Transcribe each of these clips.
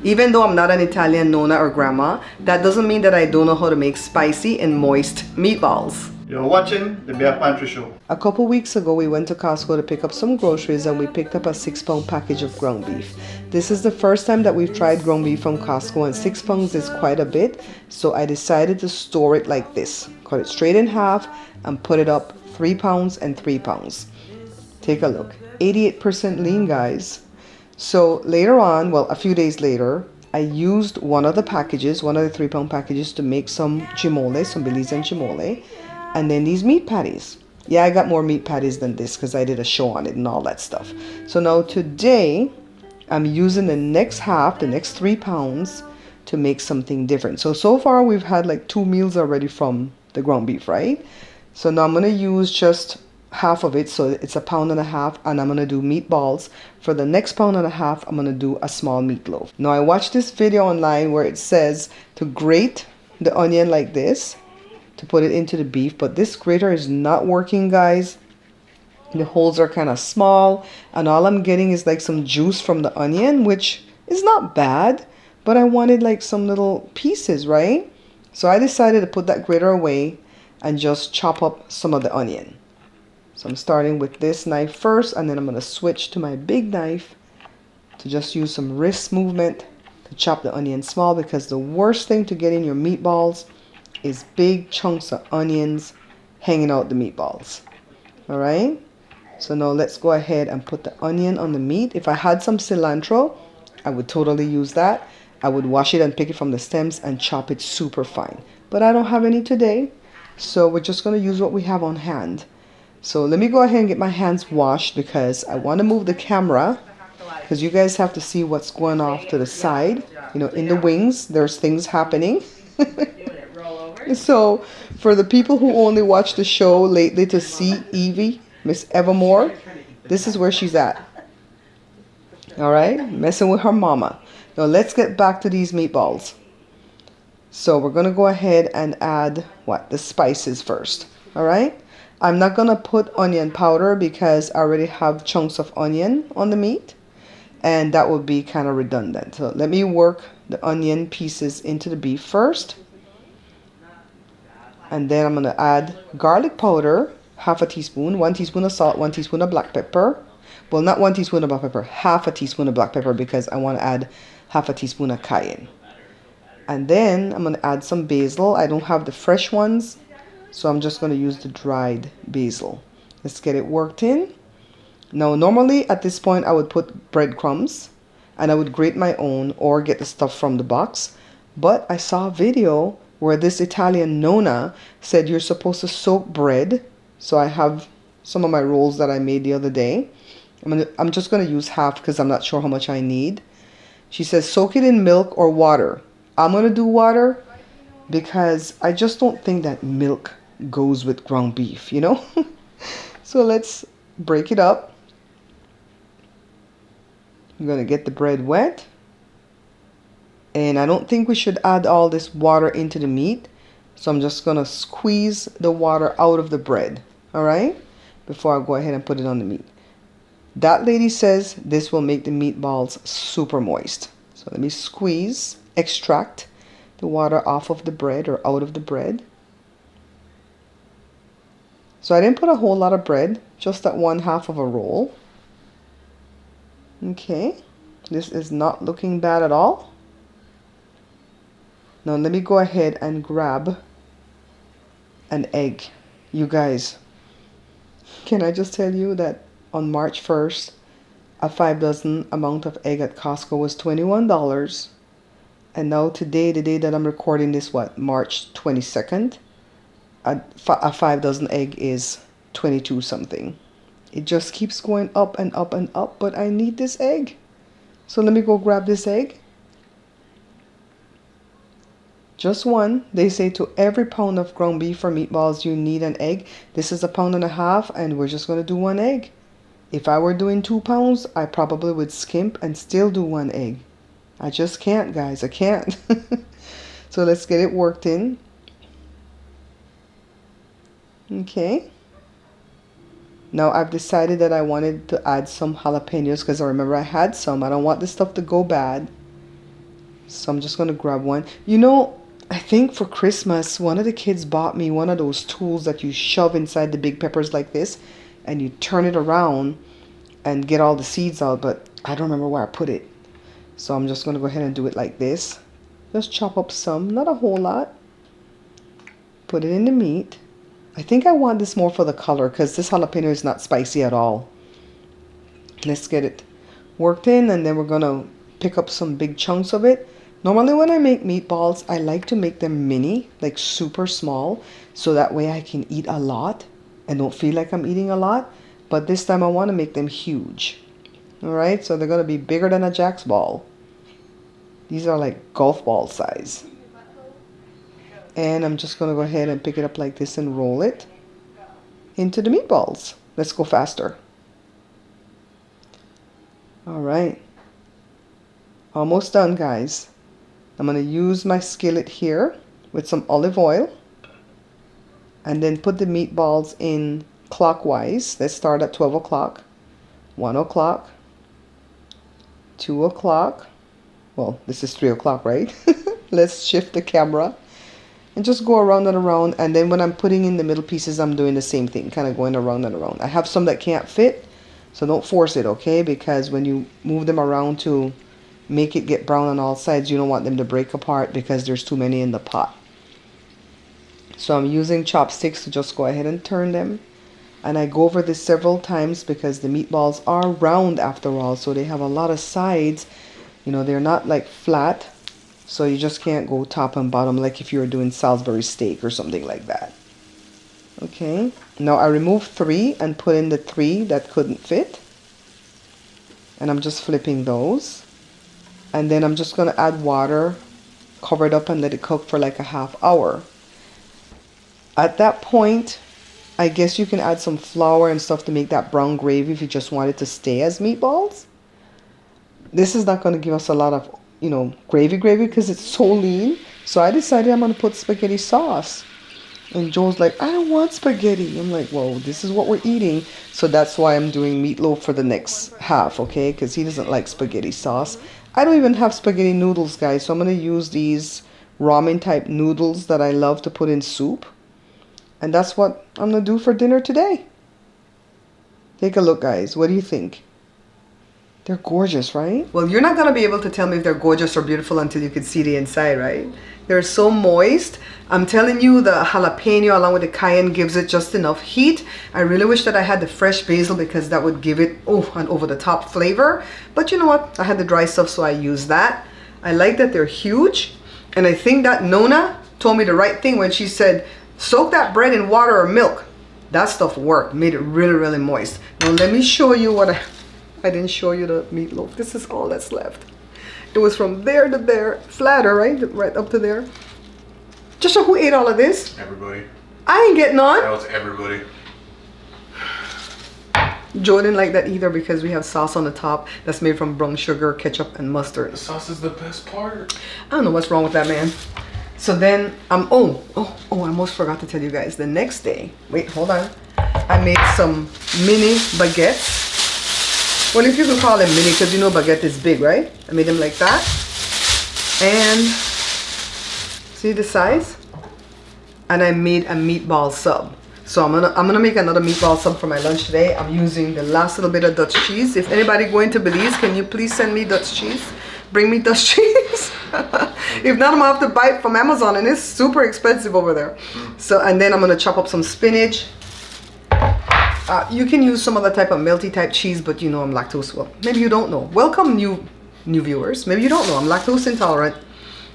Even though I'm not an Italian nonna or grandma, that doesn't mean that I don't know how to make spicy and moist meatballs. You're watching the Bear Pantry Show. A couple weeks ago, we went to Costco to pick up some groceries and we picked up a 6-pound package of ground beef. This is the first time that we've tried ground beef from Costco, and 6 pounds is quite a bit, so I decided to store it like this. Cut it straight in half and put it up 3 pounds and 3 pounds. Take a look. 88% lean, guys. So later on, well, a few days later, I used one of the packages, one of the 3-pound packages, to make some chimole, some Belizean chimole, and then these meat patties. Yeah, I got more meat patties than this because I did a show on it and all that stuff. So now today, I'm using the next half, the next 3 pounds, to make something different. So far we've had like 2 meals already from the ground beef, right? So now I'm going to use just half of it, so it's 1.5 pounds, and I'm going to do meatballs. For the next 1.5 pounds, I'm going to do a small meatloaf. Now I watched this video online where it says to grate the onion like this to put it into the beef, but this grater is not working, guys. The holes are kind of small, and all I'm getting is like some juice from the onion, which is not bad, but I wanted like some little pieces, right? So I decided to put that grater away and just chop up some of the onion. So I'm starting with this knife first, and then I'm going to switch to my big knife to just use some wrist movement to chop the onion small, because the worst thing to get in your meatballs is big chunks of onions hanging out the meatballs. Alright, so now let's go ahead and put the onion on the meat. If I had some cilantro, I would totally use that. I would wash it and pick it from the stems and chop it super fine, but I don't have any today, so we're just going to use what we have on hand. So let me go ahead and get my hands washed, because I want to move the camera, because you guys have to see what's going off to the side. You know, in the wings, there's things happening. So for the people who only watch the show lately to see Evie, Miss Evermore, this is where she's at. All right, messing with her mama. Now let's get back to these meatballs. So we're going to go ahead and add the spices first. All right. I'm not going to put onion powder because I already have chunks of onion on the meat, and that would be kind of redundant. So let me work the onion pieces into the beef first. And then I'm going to add garlic powder, half a teaspoon, 1 teaspoon of salt, 1 teaspoon of black pepper. Well, not 1 teaspoon of black pepper, half a teaspoon of black pepper, because I want to add half a teaspoon of cayenne. And then I'm going to add some basil. I don't have the fresh ones, so I'm just going to use the dried basil. Let's get it worked in. Now, normally at this point, I would put breadcrumbs, and I would grate my own or get the stuff from the box. But I saw a video where this Italian nonna said you're supposed to soak bread. So I have some of my rolls that I made the other day. I'm just going to use half because I'm not sure how much I need. She says soak it in milk or water. I'm going to do water because I just don't think that milk goes with ground beef, you know? So let's break it up. I'm going to get the bread wet. And I don't think we should add all this water into the meat. So I'm just going to squeeze the water out of the bread. All right? Before I go ahead and put it on the meat. That lady says this will make the meatballs super moist. So let me extract the water off of the bread or out of the bread. So I didn't put a whole lot of bread, just that 1/2 of a roll. Okay. This is not looking bad at all. Now let me go ahead and grab an egg. You guys, can I just tell you that on March 1st, a 5 dozen amount of egg at Costco was $21. And now today, the day that I'm recording this, March 22nd, a 5 dozen egg is 22 something. It just keeps going up and up and up, but I need this egg. So let me go grab this egg. Just one. They say to every pound of ground beef or meatballs, you need an egg. This is 1.5 pounds, and we're just going to do 1 egg. If I were doing 2 pounds, I probably would skimp and still do 1 egg. I just can't, guys. I can't. So let's get it worked in. Okay. Now I've decided that I wanted to add some jalapenos because I remember I had some. I don't want this stuff to go bad. So I'm just going to grab one. You know, I think for Christmas, one of the kids bought me one of those tools that you shove inside the big peppers like this, and you turn it around and get all the seeds out, but I don't remember where I put it. So I'm just going to go ahead and do it like this. Just chop up some, not a whole lot. Put it in the meat. I think I want this more for the color because this jalapeno is not spicy at all. Let's get it worked in, and then we're going to pick up some big chunks of it. Normally when I make meatballs, I like to make them mini, like super small, so that way I can eat a lot and don't feel like I'm eating a lot. But this time I want to make them huge. Alright, so they're going to be bigger than a Jack's ball. These are like golf ball size. And I'm just going to go ahead and pick it up like this and roll it into the meatballs. Let's go faster. Alright. Almost done, guys. I'm going to use my skillet here with some olive oil. And then put the meatballs in clockwise. Let's start at 12 o'clock. 1 o'clock. 2 o'clock. Well, this is 3 o'clock, right? Let's shift the camera. And just go around and around. And then when I'm putting in the middle pieces, I'm doing the same thing. Kind of going around and around. I have some that can't fit. So don't force it, okay? Because when you move them around to make it get brown on all sides, you don't want them to break apart because there's too many in the pot. So I'm using chopsticks to just go ahead and turn them. And I go over this several times because the meatballs are round after all. So they have a lot of sides. You know, they're not like flat. So you just can't go top and bottom like if you were doing Salisbury steak or something like that. Okay. Now I remove 3 and put in the 3 that couldn't fit. And I'm just flipping those. And then I'm just going to add water, cover it up and let it cook for like a half hour. At that point, I guess you can add some flour and stuff to make that brown gravy if you just want it to stay as meatballs. This is not going to give us a lot of, you know, gravy because it's so lean. So I decided I'm going to put spaghetti sauce. And Joel's like, I don't want spaghetti. I'm like, well, this is what we're eating. So that's why I'm doing meatloaf for the next half, okay? Because he doesn't like spaghetti sauce. I don't even have spaghetti noodles, guys. So I'm going to use these ramen type noodles that I love to put in soup. And that's what I'm going to do for dinner today. Take a look, guys. What do you think? They're gorgeous, right? Well, you're not going to be able to tell me if they're gorgeous or beautiful until you can see the inside, right? They're so moist. I'm telling you, the jalapeno along with the cayenne gives it just enough heat. I really wish that I had the fresh basil because that would give it, an over-the-top flavor. But you know what? I had the dry stuff, so I used that. I like that they're huge. And I think that Nona told me the right thing when she said, soak that bread in water or milk. That stuff worked. Made it really, really moist. Now let me show you what I didn't show you the meatloaf. This is all that's left. It was from there to there, flatter, right? Right up to there. Joshua, who ate all of this? Everybody. I ain't getting on. That was everybody. Joe didn't like that either because we have sauce on the top that's made from brown sugar, ketchup, and mustard. The sauce is the best part. I don't know what's wrong with that, man. So then, I almost forgot to tell you guys. The next day, wait, hold on. I made some mini baguettes. Well, if you can call them mini, because you know baguette is big, right? I made them like that. And see the size? And I made a meatball sub. So I'm gonna make another meatball sub for my lunch today. I'm using the last little bit of Dutch cheese. If anybody going to Belize, can you please send me Dutch cheese? Bring me Dutch cheese. If not, I'm gonna have to buy it from Amazon, and it's super expensive over there. So, and then I'm gonna chop up some spinach. You can use some other type of melty type cheese, but you know I'm lactose. Well, maybe you don't know. Welcome new viewers. Maybe you don't know I'm lactose intolerant.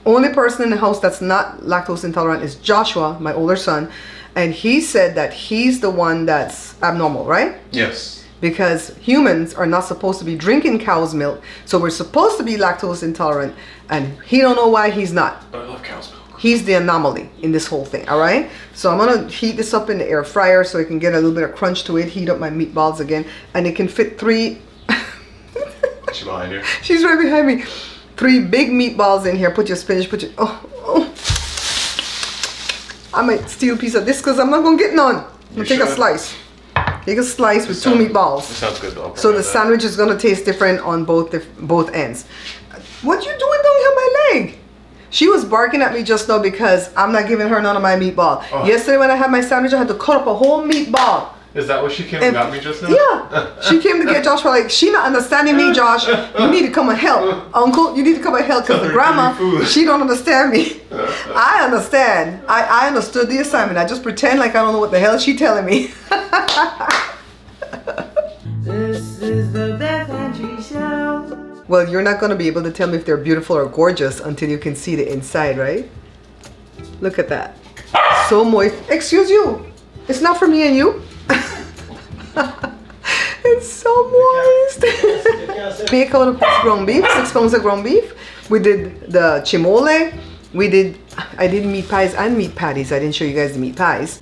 Only person in the house that's not lactose intolerant is Joshua, my older son, and he said that he's the one that's abnormal, right? Yes. Because humans are not supposed to be drinking cow's milk, so we're supposed to be lactose intolerant, and he don't know why he's not. But I love cow's milk. He's the anomaly in this whole thing, all right? So I'm gonna heat this up in the air fryer so it can get a little bit of crunch to it, heat up my meatballs again, and it can fit 3... She's behind you. She's right behind me. 3 big meatballs in here. Put your spinach, put your... I might steal a piece of this because I'm not gonna get none. I'm gonna take a slice. Take a slice with 2 meatballs. That sounds good though. So the sandwich is gonna taste different on both ends. What you doing down here, my leg? She was barking at me just now because I'm not giving her none of my meatball. Oh. Yesterday when I had my sandwich, I had to cut up a whole meatball. Is that what she came and got me just now? Yeah. She came to get Josh for like, she not understanding me, Josh. You need to come and help. Uncle, you need to come and help because the grandma, she don't understand me. I understand. I understood the assignment. I just pretend like I don't know what the hell she telling me. This is the Beth Pantry Show. Well, you're not going to be able to tell me if they're beautiful or gorgeous until you can see the inside, right? Look at that. So moist. Excuse you. It's not for me and you. It's so moist. Make out of ground beef, 6 pounds of ground beef. We did the chimole. I did meat pies and meat patties. I didn't show you guys the meat pies.